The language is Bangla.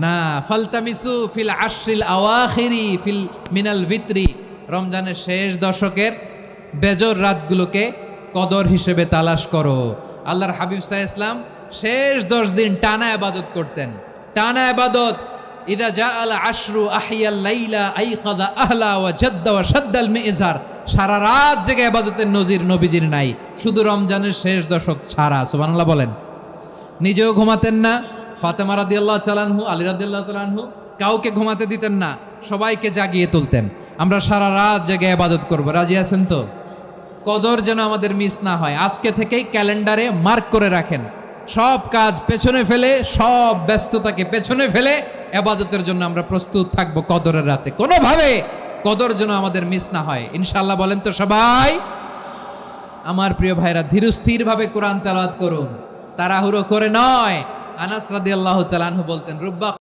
না, ফালতামিসু ফিল আশরিল আওয়াখিরি ফিল মিনাল ভিতরি, রমজানের শেষ দশকের বেজর রাতগুলোকে কদর হিসেবে তালাশ করো। আল্লাহর হাবিব সাল্লাল্লাহু আলাইহি ওয়াসাল্লাম শেষ 10 দিন টানা ইবাদত করতেন, টানা ইবাদত। ইদা জাআল আশরু আহিয়াল লাইলা আইকাযা আহলা ওয়া জাদ্দা ওয়া শাদ্দাল মিজার, সারা রাত জেগে ইবাদতের নজির নবীজির নাই, শুধু রমজানের শেষ দশক ছাড়া। সুবহানাল্লাহ বলেন। নিজেও ঘুমাতেন না, ফাতেমা রাদিয়াল্লাহু তাআলা আনহু, আলী রাদিয়াল্লাহু তাআলা আনহু কাউকে ঘুমাতে দিতেন না, সবাইকে জাগিয়ে তুলতেন। আমরা সারা রাত জেগে ইবাদত করব, রাজি আছেন তো? কদর যেন আমাদের মিস না হয়, আজকে থেকেই ক্যালেন্ডারে মার্ক করে রাখেন। সব কাজ পেছনে ফেলে, সব ব্যস্ততাকে পেছনে ফেলে ইবাদতের জন্য আমরা প্রস্তুত থাকবো কদরের রাতে। কোনোভাবে কদর যেন আমাদের মিস না হয়, ইনশাআল্লাহ বলেন তো সবাই? আমার প্রিয় ভাইরা, ধীরস্থির ভাবে কোরআন তেলাওয়াত করুন, তাড়াহুড়ো করে নয়। আনাস রাদিয়াল্লাহু তাআলা আনহু বলতেন, রুব্বা